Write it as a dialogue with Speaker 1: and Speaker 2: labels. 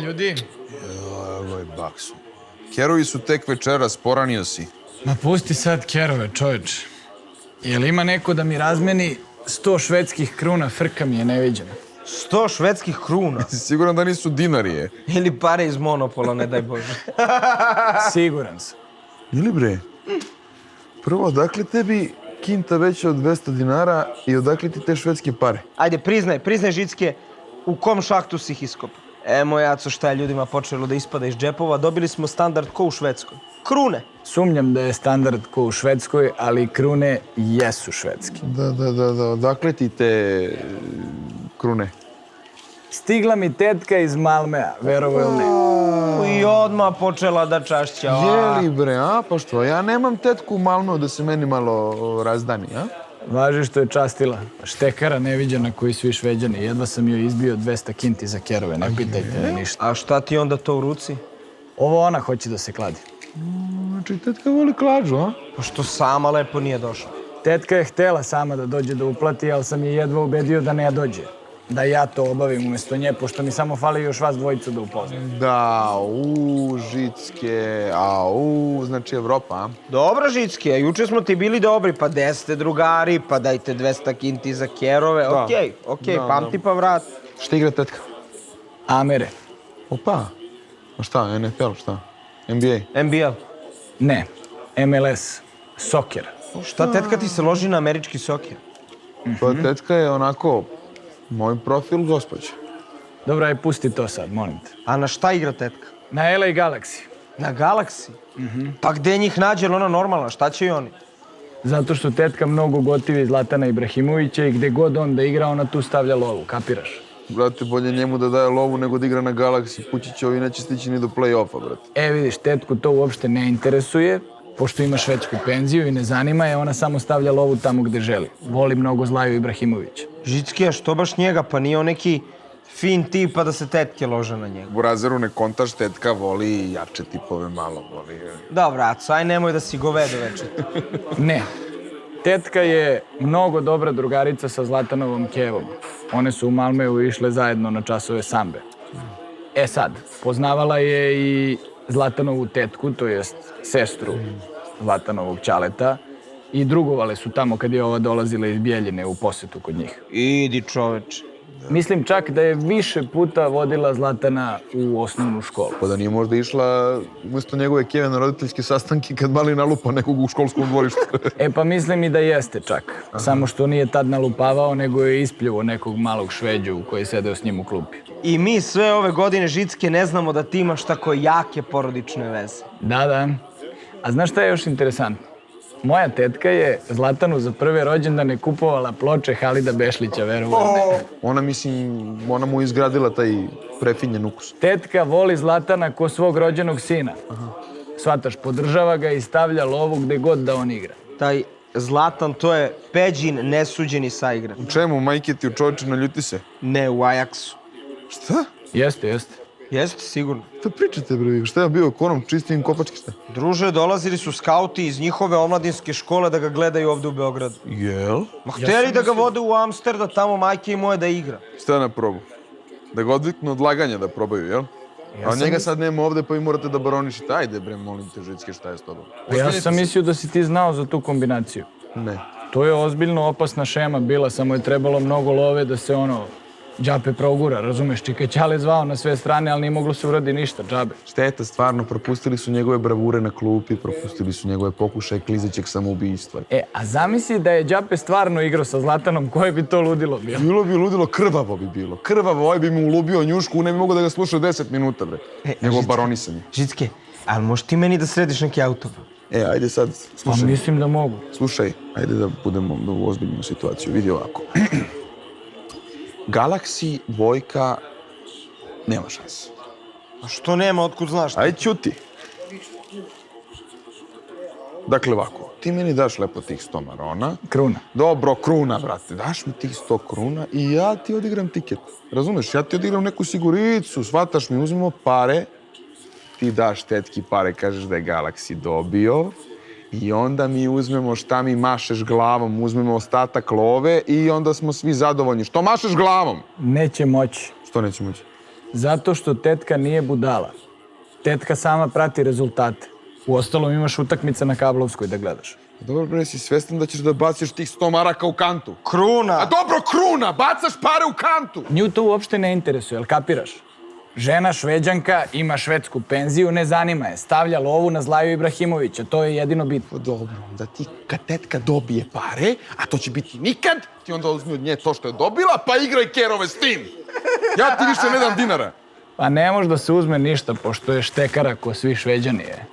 Speaker 1: Ljudi.
Speaker 2: Joj, baksu. Kerovi su tek večeras, poranio si.
Speaker 1: Ma pusti sad kerove, čovječe. Jel ima neko da mi razmeni 100 švedskih kruna, frka mi je neviđena.
Speaker 3: 100 švedskih kruna?
Speaker 2: Siguran da nisu dinarije.
Speaker 3: Ili pare iz Monopola, ne daj Bože.
Speaker 1: Siguran sam.
Speaker 2: Ili bre? Prvo, odakle tebi kinta veća od 200 dinara i odakle ti te švedske pare?
Speaker 3: Ajde, priznaj Žicke, u kom šahtu si ih iskopao? Moj Aco, šta je ljudima počelo da ispada iz džepova, dobili smo standard ko u Švedskoj. Krune.
Speaker 1: Sumnjam da je standard ko u Švedskoj, ali krune jesu švedske.
Speaker 2: Da, odakle ti te krune?
Speaker 1: Stigla mi tetka iz Malmea, verovo ili ne.
Speaker 3: I odmah počela da čašća.
Speaker 2: Jeli bre, a? Pa što, ja nemam tetku u Malmeu da se meni malo razdani, a?
Speaker 1: Važi što je častila. Štekara neviđena koji svi Šveđani. Jedva sam joj izbio 200 kinti za kerove, ne pitajte me ništa.
Speaker 3: A šta ti onda to u ruci?
Speaker 1: Ovo ona hoće da se kladi.
Speaker 2: Znači, tetka voli klađu, a?
Speaker 3: Pa što sama lepo nije došla?
Speaker 1: Tetka je htela sama da dođe da uplati, ali sam je jedva ubedio da ne dođe. Da ja to obavim umjesto nje, pošto mi samo fali još vas dvojicu da upoznam.
Speaker 2: Da, Žicke, znači Evropa, a?
Speaker 3: Dobro, Žicke, a juče smo ti bili dobri, pa gde ste drugari, pa dajte 200 kinti za kerove. Okej, pamti pa vrat.
Speaker 2: Šta igra tetka?
Speaker 1: Amere.
Speaker 2: Opa, a šta, NFL, šta? NBA?
Speaker 3: NBL.
Speaker 1: Ne, MLS. Soker.
Speaker 3: Šta tetka ti se loži na američki soker?
Speaker 2: Pa tetka je onako moj profil gospođe.
Speaker 1: Dobro, aj pusti to sad, molim te.
Speaker 3: A na šta igra tetka?
Speaker 1: Na LA Galaxy.
Speaker 3: Na Galaxy? Pa gde njih nađe, ali ona normalna, šta će i oni?
Speaker 1: Zato što tetka mnogo gotivi Zlatana Ibrahimovića i gde god on da igra, ona tu stavlja lovu, kapiraš?
Speaker 2: Brate, bolje njemu da daje lovu nego da igra na Galaxy. Pučićevi neće stići ni do play-offa, brate.
Speaker 1: Vidiš, tetku to uopšte ne interesuje, pošto ima švedsku penziju i ne zanima je, ona samo stavlja lovu tamo gde želi. Voli mnogo Zlaju Ibrahimovića.
Speaker 3: Žicke, a što baš njega? Pa nije on neki fin tip, pa da se tetke lože na njega.
Speaker 2: Burazeru ne kontaš, tetka voli jače tipove malo, voli.
Speaker 3: Dobro, Aco, aj nemoj da si govedo večer.
Speaker 1: Ne. Tetka je mnogo dobra drugarica sa Zlatanovom Kevom. One su u Malmeu išle zajedno na časove sambe. Sad, poznavala je i Zlatanovu tetku, to jest sestru Zlatanovog ćaleta, i drugovale su tamo kad je ova dolazila iz Bijeljine u posetu kod njih.
Speaker 3: Idi, čoveče.
Speaker 1: Mislim čak da je više puta vodila Zlatana u osnovnu školu.
Speaker 2: Pa da nije možda išla umjesto njegove Keve na roditeljske sastanke kad mali nalupa nekog u školskom dvorištu.
Speaker 1: Pa mislim i da jeste čak. Samo što nije tad nalupavao, nego je ispljuo nekog malog Šveđu koji je sedeo s njim u klupi.
Speaker 3: I mi sve ove godine, Žicke, ne znamo da ti imaš tako jake porodične veze.
Speaker 1: Da. A znaš šta je još interesantno? Moja tetka je Zlatanu za prve rođendane kupovala ploče Halida Bešlića, verovo ili ne.
Speaker 2: Ona mu izgradila taj prefinjen ukus.
Speaker 1: Tetka voli Zlatana ko svog rođenog sina. Shvataš, podržava ga i stavlja lovu gde god da on igra.
Speaker 3: Taj Zlatan, to je Peđin nesuđeni saigrač.
Speaker 2: U čemu, majke ti u čovječe, naljuti se?
Speaker 3: Ne, u Ajaksu.
Speaker 2: Šta?
Speaker 1: Jeste.
Speaker 3: Jeste, sigurno.
Speaker 2: Šta pričate, bre? Šta je bio konom čistim kopački, šta?
Speaker 3: Druže, dolazili su skauti iz njihove omladinske škole da ga gledaju ovde u Beogradu.
Speaker 2: Jel?
Speaker 3: Ma hteli da ga vode u Amsterdam, tamo majke i moje da igra.
Speaker 2: Šta na probu? Da ga odviknu od laganja da probaju, jel? A njega sad nema ovde, pa vi morate da baronišete. Ajde, bre, molim te, Žicke, šta je s tobom?
Speaker 1: Ja sam mislio da si ti znao za tu kombinaciju.
Speaker 2: Ne.
Speaker 1: To je ozbiljno opasna šema bila, samo je trebalo mnogo love da se džape progura, razumeš? Čika Ćale zvao na sve strane, ali nije moglo se uradi ništa, džabe.
Speaker 2: Šteta, stvarno, propustili su njegove bravure na klupi, propustili su njegove pokušaje klizećeg samoubistva.
Speaker 1: A zamisli da je Đape stvarno igrao sa Zlatanom, koje bi to ludilo bilo?
Speaker 2: Bilo bi ludilo, krvavo bi bilo. Krvavo, ovaj bi mu ulubio njušku, ne bi mogo da ga sluša 10 minuta, bre. Nego baronisanje.
Speaker 3: Žicke, ali možeš ti meni da središ neki auto?
Speaker 2: Ajde sad,
Speaker 1: Pa
Speaker 2: slušaj.
Speaker 1: mislim da mogu.
Speaker 2: Slušaj, ajde da budemo u ozbiljnu situaciju. Vidi ovako. Galaxy, Vojka, nema šanse.
Speaker 3: A što nema, otkud znaš?
Speaker 2: Ajde, ćuti. Dakle, ovako, ti meni daš lepo tih 100 marona.
Speaker 1: Kruna.
Speaker 2: Dobro, kruna, brate. Daš mi tih 100 kruna i ja ti odigram tiket. Razumeš? Ja ti odigram neku siguricu, shvataš mi, uzmemo pare, ti daš tetki pare, kažeš da je Galaxy dobio I onda mi uzmemo šta mi mašeš glavom, uzmemo ostatak love i onda smo svi zadovoljni. Što mašeš glavom?
Speaker 1: Neće moći.
Speaker 2: Što neće moći?
Speaker 1: Zato što tetka nije budala. Tetka sama prati rezultate. Uostalom imaš utakmice na Kablovskoj da gledaš.
Speaker 2: Dobro, bre, si svestan da ćeš da baciš tih 100 maraka u kantu?
Speaker 3: Kruna!
Speaker 2: A dobro, kruna! Bacaš pare u kantu!
Speaker 1: Nju to uopšte ne interesuje, jel kapiraš? Žena Šveđanka ima švedsku penziju, ne zanima je. Stavlja lovu na Zlaju Ibrahimovića, to je jedino bitno.
Speaker 2: Dobro, da ti kad tetka dobije pare, a to će biti nikad, ti onda uzmi od nje to što je dobila, pa igraj kerove s tim. Ja ti više ne dam dinara.
Speaker 1: Pa ne može da se uzme ništa, pošto je štekara ko svi Šveđani je.